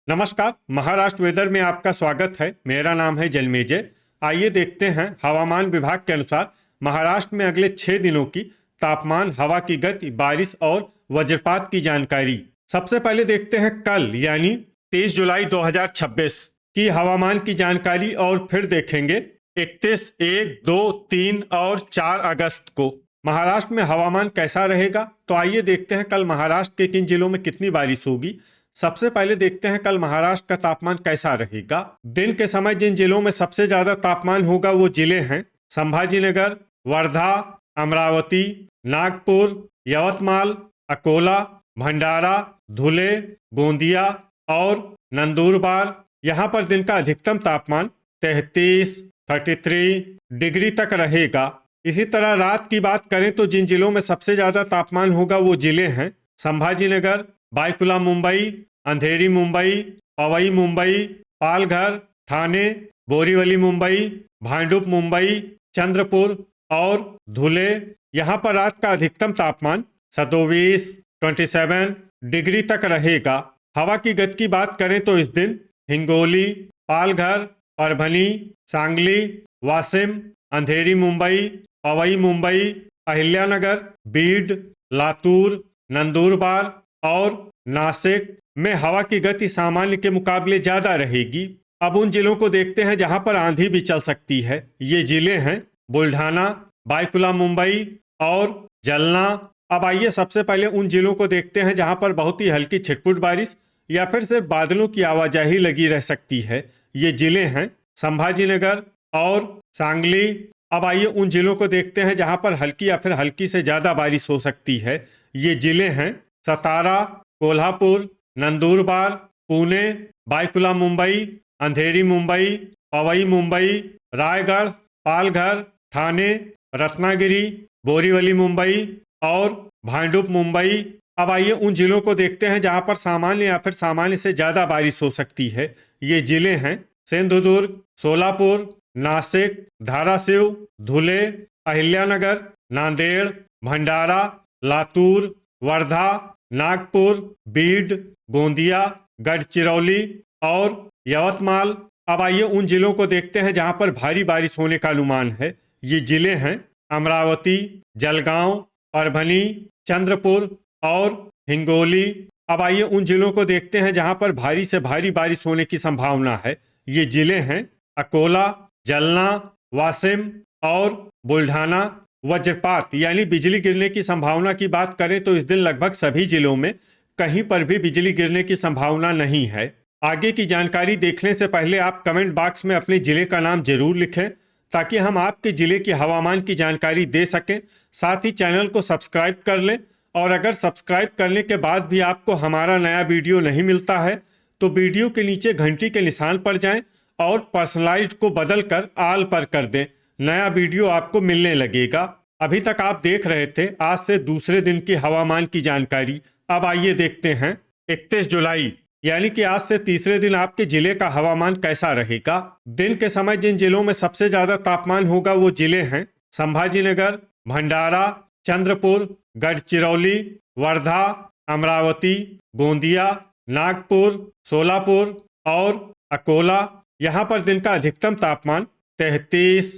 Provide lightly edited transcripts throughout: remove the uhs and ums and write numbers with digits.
नमस्कार। महाराष्ट्र वेदर में आपका स्वागत है। मेरा नाम है जलमेजय। आइए देखते हैं हवामान विभाग के अनुसार महाराष्ट्र में अगले 6 दिनों की तापमान, हवा की गति, बारिश और वज्रपात की जानकारी। सबसे पहले देखते हैं कल यानी 23 जुलाई 2026 की हवामान की जानकारी और फिर देखेंगे 31, 1, 2, 3 और 4 अगस्त को महाराष्ट्र में हवामान कैसा रहेगा। तो आइए देखते हैं कल महाराष्ट्र के किन जिलों में कितनी बारिश होगी। सबसे पहले देखते हैं कल महाराष्ट्र का तापमान कैसा रहेगा। दिन के समय जिन जिलों में सबसे ज्यादा तापमान होगा वो जिले हैं संभाजीनगर, वर्धा, अमरावती, नागपुर, यवतमाल, अकोला, भंडारा, धुले, गोंदिया और नंदुरबार। यहाँ पर दिन का अधिकतम तापमान 33 डिग्री तक रहेगा। इसी तरह रात की बात करें तो जिन जिलों में सबसे ज्यादा तापमान होगा वो जिले हैं संभाजीनगर, बायकुला मुंबई, अंधेरी मुंबई, पवई मुंबई, पालघर, ठाणे, बोरीवली मुंबई, भांडुप मुंबई, चंद्रपुर और धुले। यहाँ पर रात का अधिकतम तापमान 27 डिग्री तक रहेगा। हवा की गति की बात करें तो इस दिन हिंगोली, पालघर, परभनी, सांगली, वाशिम, अंधेरी मुंबई, पवई मुंबई, अहिल्यानगर, बीड, लातूर, नंदुरबार और नासिक में हवा की गति सामान्य के मुकाबले ज्यादा रहेगी। अब उन जिलों को देखते हैं जहां पर आंधी भी चल सकती है। ये जिले हैं बुल्ढाना, बायकुला मुंबई और जलना। अब आइए सबसे पहले उन जिलों को देखते हैं जहां पर बहुत ही हल्की छिटपुट बारिश या फिर सिर्फ बादलों की आवाजाही लगी रह सकती है। ये जिले हैं संभाजीनगर और सांगली। अब आइए उन जिलों को देखते हैं जहां पर हल्की या फिर हल्की से ज्यादा बारिश हो सकती है। ये जिले हैं सतारा, कोल्हापुर, नंदुरबार, पुणे, बायकुला मुंबई, अंधेरी मुंबई, पवई मुंबई, रायगढ़, पालघर, ठाणे, रत्नागिरी, बोरीवली मुंबई और भांडुप मुंबई। अब आइए उन जिलों को देखते हैं जहां पर सामान्य या फिर सामान्य से ज्यादा बारिश हो सकती है। ये जिले हैं सिंधुदुर्ग, सोलापुर, नासिक, धाराशिव, धुले, अहिल्यानगर, नांदेड़, भंडारा, लातूर, वर्धा, नागपुर, बीड, गोंदिया, गढ़चिरौली और यवतमाल। अब आइए उन जिलों को देखते हैं जहां पर भारी बारिश होने का अनुमान है। ये जिले हैं अमरावती, जलगांव, परभनी, चंद्रपुर और हिंगोली। अब आइए उन जिलों को देखते हैं जहां पर भारी से भारी बारिश होने की संभावना है। ये जिले हैं अकोला, जलना, वाशिम और बुल्ढाना। वज्रपात यानी बिजली गिरने की संभावना की बात करें तो इस दिन लगभग सभी जिलों में कहीं पर भी बिजली गिरने की संभावना नहीं है। आगे की जानकारी देखने से पहले आप कमेंट बॉक्स में अपने जिले का नाम जरूर लिखें ताकि हम आपके जिले की हवामान की जानकारी दे सकें। साथ ही चैनल को सब्सक्राइब कर लें और अगर सब्सक्राइब करने के बाद भी आपको हमारा नया वीडियो नहीं मिलता है तो वीडियो के नीचे घंटी के निशान पर जाएं और पर्सनलाइज्ड को बदल कर आल पर कर दें। नया वीडियो आपको मिलने लगेगा। अभी तक आप देख रहे थे आज से दूसरे दिन की हवामान की जानकारी। अब आइए देखते हैं 31 जुलाई यानी कि आज से तीसरे दिन आपके जिले का हवामान कैसा रहेगा। दिन के समय जिन जिलों में सबसे ज्यादा तापमान होगा वो जिले हैं संभाजीनगर, भंडारा, चंद्रपुर, गढ़चिरौली, वर्धा, अमरावती, गोंदिया, नागपुर, सोलापुर और अकोला। यहाँ पर दिन का अधिकतम तापमान 33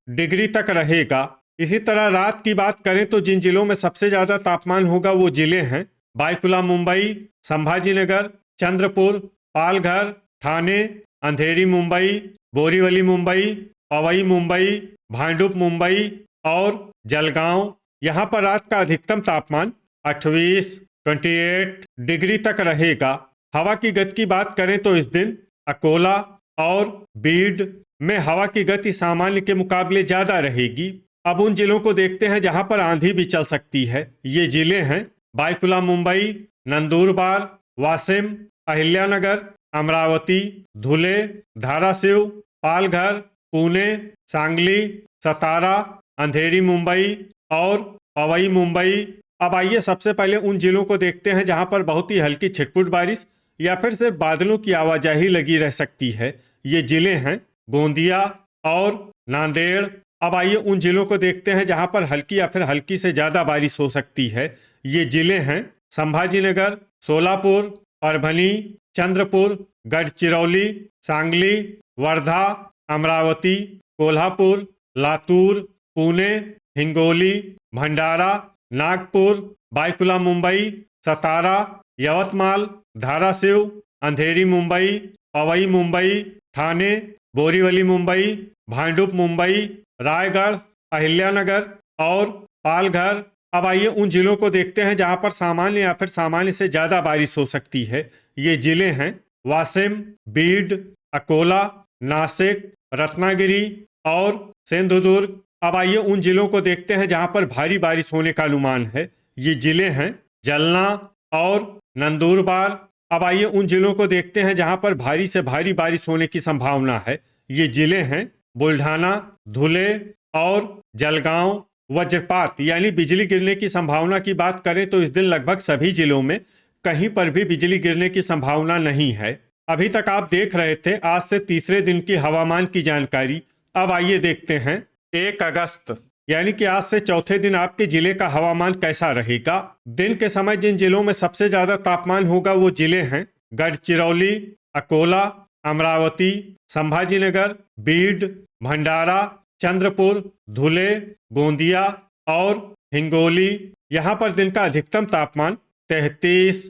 डिग्री तक रहेगा। इसी तरह रात की बात करें तो जिन जिलों में सबसे ज्यादा तापमान होगा वो जिले हैं बायकुला मुंबई, संभाजीनगर, चंद्रपुर, पालघर, ठाणे, अंधेरी मुंबई, बोरीवली मुंबई, पवई मुंबई, भांडुप मुंबई और जलगांव। यहाँ पर रात का अधिकतम तापमान 28 डिग्री तक रहेगा। हवा की गति की बात करें तो इस दिन अकोला और बीड में हवा की गति सामान्य के मुकाबले ज्यादा रहेगी। अब उन जिलों को देखते हैं जहां पर आंधी भी चल सकती है। ये जिले हैं बायकुला मुंबई, नंदुरबार, वाशिम, अहिल्यानगर, अमरावती, धुले, धाराशिव, पालघर, पुणे, सांगली, सतारा, अंधेरी मुंबई और पवई मुंबई। अब आइए सबसे पहले उन जिलों को देखते हैं जहां पर बहुत ही हल्की छिटपुट बारिश या फिर सिर्फ बादलों की आवाजाही लगी रह सकती है। ये जिले हैं गोंदिया और नांदेड़। अब आइए उन जिलों को देखते हैं जहां पर हल्की या फिर हल्की से ज्यादा बारिश हो सकती है। ये जिले हैं संभाजीनगर, सोलापुर, परभनी, चंद्रपुर, गढ़चिरौली, सांगली, वर्धा, अमरावती, कोल्हापुर, लातूर, पुणे, हिंगोली, भंडारा, नागपुर, बायकुला मुंबई, सतारा, यवतमाल, धाराशिव, अंधेरी मुंबई, पवई मुंबई, ठाणे, बोरीवली मुंबई, भांडुप मुंबई, रायगढ़, अहिल्यानगर और पालघर। अब आइए उन जिलों को देखते हैं जहां पर सामान्य या फिर सामान्य से ज्यादा बारिश हो सकती है। ये जिले हैं वाशिम, बीड, अकोला, नासिक, रत्नागिरी और सिंधुदुर्ग। अब आइए उन जिलों को देखते हैं जहां पर भारी बारिश होने का अनुमान है। ये जिले हैं जलना और नंदुरबार। अब आइए उन जिलों को देखते हैं जहां पर भारी से भारी बारिश होने की संभावना है। ये जिले हैं बुल्ढाना, धुले और जलगांव। वज्रपात यानी बिजली गिरने की संभावना की बात करें तो इस दिन लगभग सभी जिलों में कहीं पर भी बिजली गिरने की संभावना नहीं है। अभी तक आप देख रहे थे आज से तीसरे दिन की हवामान की जानकारी। अब आइए देखते हैं 1 अगस्त यानी कि आज से चौथे दिन आपके जिले का हवामान कैसा रहेगा। दिन के समय जिन जिलों में सबसे ज्यादा तापमान होगा वो जिले हैं गढ़चिरौली, अकोला, अमरावती, संभाजीनगर, बीड, भंडारा, चंद्रपुर, धुले, गोंदिया और हिंगोली। यहाँ पर दिन का अधिकतम तापमान 33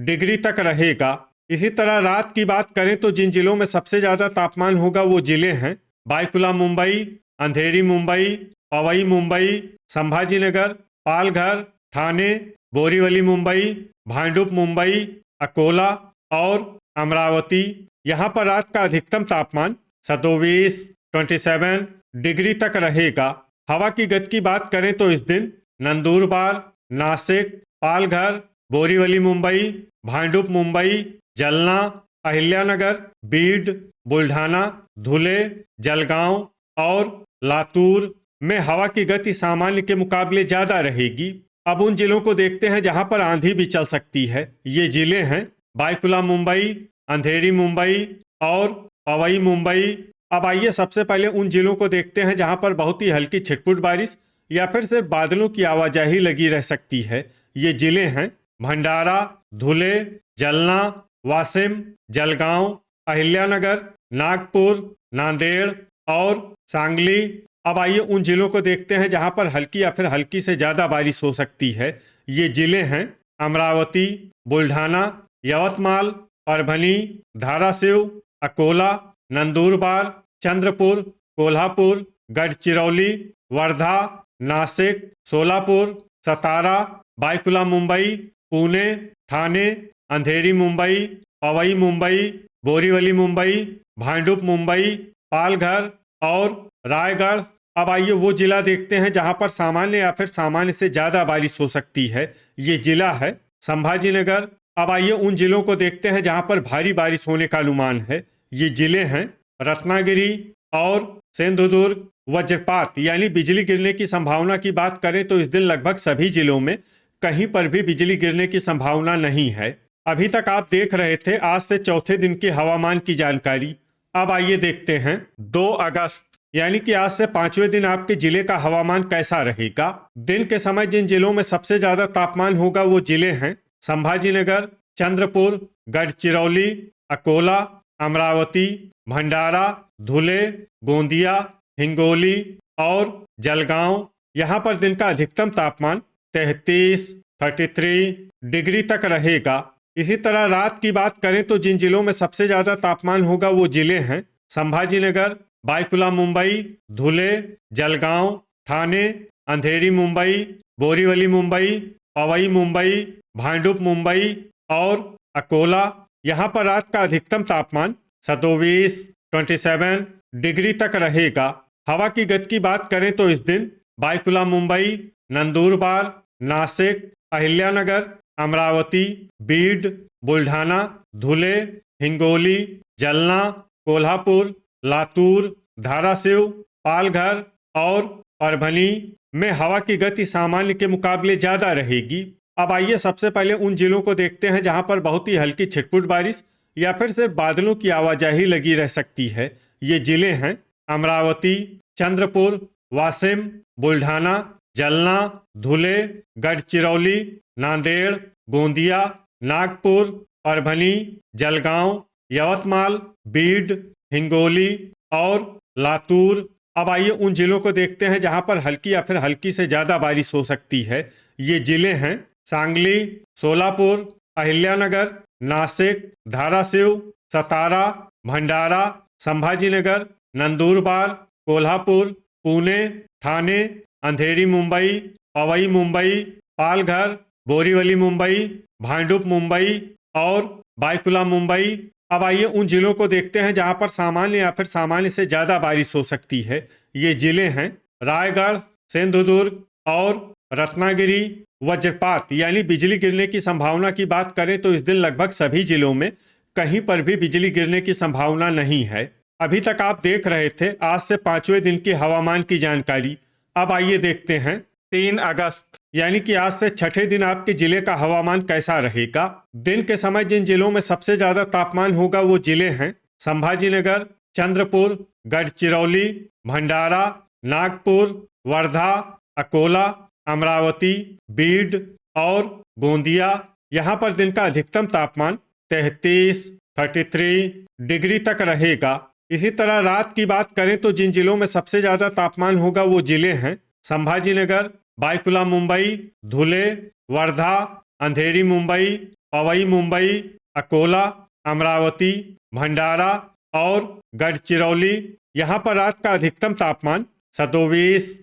डिग्री तक रहेगा। इसी तरह रात की बात करें तो जिन जिलों में सबसे ज्यादा तापमान होगा वो जिले हैं बायकुला मुंबई, अंधेरी मुंबई, पवई मुंबई, संभाजीनगर, पालघर, ठाणे, बोरीवली मुंबई, भांडुप मुंबई, अकोला और अमरावती। यहाँ पर रात का अधिकतम तापमान 27 डिग्री तक रहेगा। हवा की गति की बात करें तो इस दिन नंदुरबार, नासिक, पालघर, बोरीवली मुंबई, भांडुप मुंबई, जलना, अहिल्यानगर, बीड, बुल्ढाना, धुले, जलगांव और लातूर में हवा की गति सामान्य के मुकाबले ज्यादा रहेगी। अब उन जिलों को देखते हैं जहां पर आंधी भी चल सकती है। ये जिले हैं बायकुला मुंबई, अंधेरी मुंबई और पवई मुंबई। अब आइए सबसे पहले उन जिलों को देखते हैं जहां पर बहुत ही हल्की छिटपुट बारिश या फिर सिर्फ बादलों की आवाजाही लगी रह सकती है। ये जिले हैं भंडारा, धुले, जलना, वाशिम, जलगांव, अहिल्यानगर, नागपुर, नांदेड़ और सांगली। अब आइए उन जिलों को देखते हैं जहां पर हल्की या फिर हल्की से ज्यादा बारिश हो सकती है। ये जिले हैं अमरावती, बुल्ढाना, यवतमाल, परभनी, धाराशिव, अकोला, नंदुरबार, चंद्रपुर, कोल्हापुर, गढ़चिरौली, वर्धा, नासिक, सोलापुर, सतारा, बायकुला मुंबई, पुणे, ठाणे, अंधेरी मुंबई, पवई मुंबई, बोरीवली मुंबई, भांडुप मुंबई, पालघर और रायगढ़। अब आइए वो जिला देखते हैं जहां पर सामान्य या फिर सामान्य से ज्यादा बारिश हो सकती है। ये जिला है संभाजीनगर। अब आइए उन जिलों को देखते हैं जहां पर भारी बारिश होने का अनुमान है। ये जिले हैं रत्नागिरी और सिंधुदुर्ग। वज्रपात यानी बिजली गिरने की संभावना की बात करें तो इस दिन लगभग सभी जिलों में कहीं पर भी बिजली गिरने की संभावना नहीं है। अभी तक आप देख रहे थे आज से चौथे दिन की हवामान की जानकारी। अब आइए देखते हैं 2 अगस्त यानी कि आज से 5वें दिन आपके जिले का हवामान कैसा रहेगा। दिन के समय जिन जिलों में सबसे ज्यादा तापमान होगा वो जिले हैं संभाजीनगर, चंद्रपुर, गढ़चिरौली, अकोला, अमरावती, भंडारा, धुले, गोंदिया, हिंगोली और जलगांव। यहाँ पर दिन का अधिकतम तापमान 33 डिग्री तक रहेगा। इसी तरह रात की बात करें तो जिन जिलों में सबसे ज्यादा तापमान होगा वो जिले हैं संभाजीनगर, बायकुला मुंबई, धुले, जलगांव, ठाणे, अंधेरी मुंबई, बोरीवली मुंबई, पवई मुंबई, भांडुप मुंबई और अकोला। यहाँ पर रात का अधिकतम तापमान 27 डिग्री तक रहेगा। हवा की गति की बात करें तो इस दिन बायकुला मुंबई, नंदुरबार, नासिक, अहिल्यानगर, अमरावती, बीड, बुल्ढाना, धुले, हिंगोली, जलना, कोल्हापुर, लातूर, धाराशिव, पालघर और परभनी में हवा की गति सामान्य के मुकाबले ज्यादा रहेगी। अब आइए सबसे पहले उन जिलों को देखते हैं जहां पर बहुत ही हल्की छिटपुट बारिश या फिर सिर्फ बादलों की आवाजाही लगी रह सकती है। ये जिले हैं अमरावती, चंद्रपुर, वाशिम, बुल्ढाना, जलना, धुले, गढ़चिरौली, नांदेड़, गोंदिया, नागपुर, परभणी, जलगांव, यवतमाल, बीड, हिंगोली और लातूर। अब आइए उन जिलों को देखते हैं जहां पर हल्की या फिर हल्की से ज्यादा बारिश हो सकती है। ये जिले हैं सांगली, सोलापुर, अहिल्यानगर, नासिक, धाराशिव, सतारा, भंडारा, संभाजीनगर, नंदुरबार, कोल्हापुर, पुणे, ठाणे, अंधेरी मुंबई, पवई मुंबई, पालघर, बोरीवली मुंबई, भांडुप मुंबई और बायकुला मुंबई। अब आइए उन जिलों को देखते हैं जहां पर सामान्य या फिर सामान्य से ज्यादा बारिश हो सकती है। ये जिले हैं रायगढ़, सिंधुदुर्ग और रत्नागिरी। वज्रपात यानी बिजली गिरने की संभावना की बात करें तो इस दिन लगभग सभी जिलों में कहीं पर भी बिजली गिरने की संभावना नहीं है। अभी तक आप देख रहे थे आज से 5वें दिन की हवामान की जानकारी। अब आइए देखते हैं 3 अगस्त यानी कि आज से छठे दिन आपके जिले का हवामान कैसा रहेगा। दिन के समय जिन जिलों में सबसे ज्यादा तापमान होगा वो जिले हैं संभाजीनगर, चंद्रपुर, गढ़चिरौली, भंडारा, नागपुर, वर्धा, अकोला, अमरावती, बीड और गोंदिया। यहाँ पर दिन का अधिकतम तापमान 33 डिग्री तक रहेगा। इसी तरह रात की बात करें तो जिन जिलों में सबसे ज्यादा तापमान होगा वो जिले हैं संभाजीनगर, बायकुला मुंबई, धुले, वर्धा, अंधेरी मुंबई, पवई मुंबई, अकोला, अमरावती, भंडारा और गढ़चिरौली। यहाँ पर रात का अधिकतम तापमान 27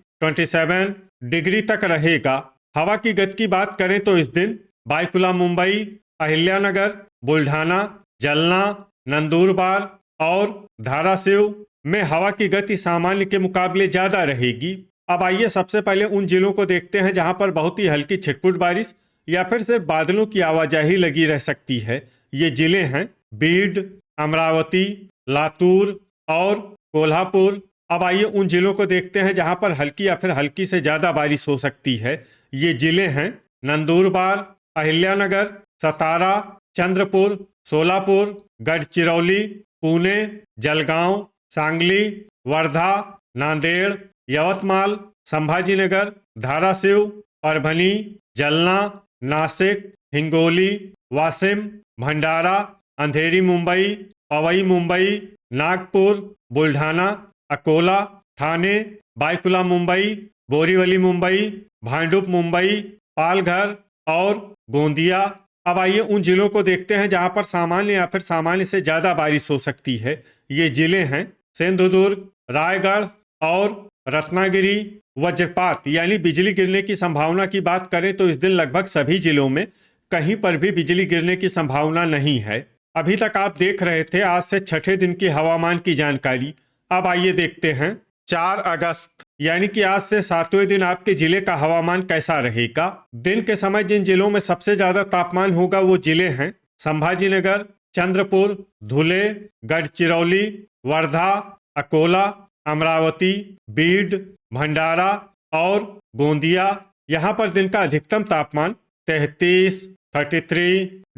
डिग्री तक रहेगा। हवा की गति की बात करें तो इस दिन बायकुला मुंबई, अहिल्यानगर, बुल्ढाना, जलना, नंदुरबार और धाराशिव में हवा की गति सामान्य के मुकाबले ज्यादा रहेगी। अब आइए सबसे पहले उन जिलों को देखते हैं जहां पर बहुत ही हल्की छिटपुट बारिश या फिर सिर्फ बादलों की आवाजाही लगी रह सकती है। ये जिले हैं बीड, अमरावती, लातूर और कोल्हापुर। अब आइए उन जिलों को देखते हैं जहां पर हल्की या फिर हल्की से ज्यादा बारिश हो सकती है। ये जिले हैं नंदुरबार, अहिल्यानगर, सतारा, चंद्रपुर, सोलापुर, गढ़चिरौली, पुणे, जलगांव, सांगली, वर्धा, नांदेड़, यवतमाल, संभाजीनगर, धाराशिव, परभणी, जलना, नासिक, हिंगोली, वाशिम, भंडारा, अंधेरी मुंबई, पवई मुंबई, नागपुर, बुल्ढाना, अकोला, ठाणे, बायकुला मुंबई, बोरीवली मुंबई, भांडुप मुंबई, पालघर और गोंदिया। अब आइए उन जिलों को देखते हैं जहां पर सामान्य या फिर सामान्य से ज्यादा बारिश हो सकती है। ये जिले हैं सिंधुदुर्ग, रायगढ़ और रत्नागिरी। वज्रपात यानी बिजली गिरने की संभावना की बात करें तो इस दिन लगभग सभी जिलों में कहीं पर भी बिजली गिरने की संभावना नहीं है। अभी तक आप देख रहे थे आज से छठे दिन की हवामान की जानकारी। अब आइए देखते हैं 4 अगस्त यानी कि आज से 7वें दिन आपके जिले का हवामान कैसा रहेगा। दिन के समय जिन जिलों में सबसे ज्यादा तापमान होगा वो जिले हैं संभाजीनगर, चंद्रपुर, धुले, गढ़चिरौली, वर्धा, अकोला, अमरावती, बीड, भंडारा और गोंदिया। यहाँ पर दिन का अधिकतम तापमान 33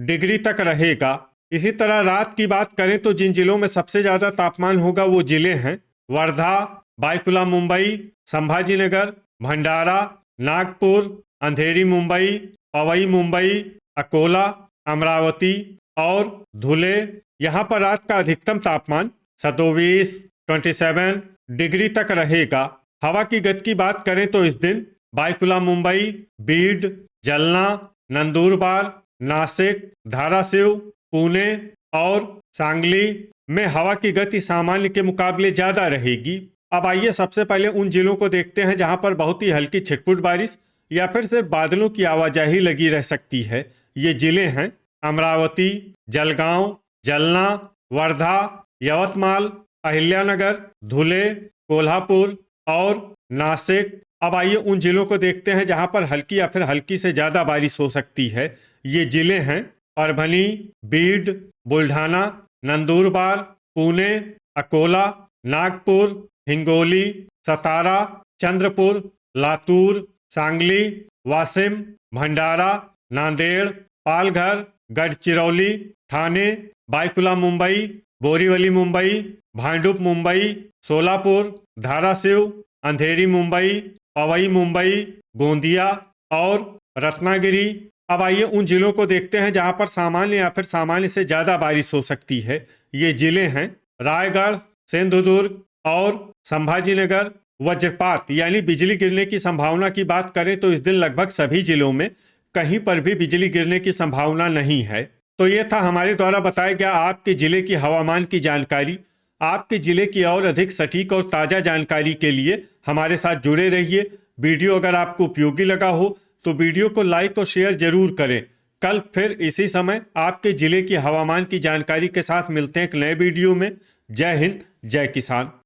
डिग्री तक रहेगा। इसी तरह रात की बात करें तो जिन जिलों में सबसे ज्यादा तापमान होगा वो जिले हैं वर्धा, बायकुला मुंबई, संभाजीनगर, भंडारा, नागपुर, अंधेरी मुंबई, पवई मुंबई, अकोला, अमरावती और धुले। यहाँ पर रात का अधिकतम तापमान 27 डिग्री तक रहेगा। हवा की गति की बात करें तो इस दिन बायकुला मुंबई, बीड, जलना, नंदुरबार, नासिक, धाराशिव, पुणे और सांगली में हवा की गति सामान्य के मुकाबले ज्यादा रहेगी। अब आइए सबसे पहले उन जिलों को देखते हैं जहां पर बहुत ही हल्की छिटपुट बारिश या फिर सिर्फ बादलों की आवाजाही लगी रह सकती है। ये जिले हैं अमरावती, जलगांव, जलना, वर्धा, यवतमाल, अहिल्यानगर, धुले, कोल्हापुर और नासिक। अब आइए उन जिलों को देखते हैं जहां पर हल्की या फिर हल्की से ज्यादा बारिश हो सकती है। ये जिले हैं परभणी, बीड, बुल्ढाना, नंदुरबार, पुणे, अकोला, नागपुर, हिंगोली, सतारा, चंद्रपुर, लातूर, सांगली, वाशिम, भंडारा, नांदेड़, पालघर, गढ़चिरौली, ठाणे, बायकुला मुंबई, बोरीवली मुंबई, भांडुप मुंबई, सोलापुर, धाराशिव, अंधेरी मुंबई, पवई मुंबई, गोंदिया और रत्नागिरी। अब आइए उन जिलों को देखते हैं जहां पर सामान्य या फिर सामान्य से ज्यादा बारिश हो सकती है। ये जिले हैं रायगढ़, सिंधुदुर्ग और संभाजीनगर। वज्रपात यानी बिजली गिरने की संभावना की बात करें तो इस दिन लगभग सभी जिलों में कहीं पर भी बिजली गिरने की संभावना नहीं है। तो ये था हमारे द्वारा बताया गया आपके जिले की हवामान की जानकारी। आपके जिले की और अधिक सटीक और ताज़ा जानकारी के लिए हमारे साथ जुड़े रहिए। वीडियो अगर आपको उपयोगी लगा हो तो वीडियो को लाइक और शेयर जरूर करें। कल फिर इसी समय आपके जिले की हवामान की जानकारी के साथ मिलते हैं एक नए वीडियो में। जय हिंद, जय किसान।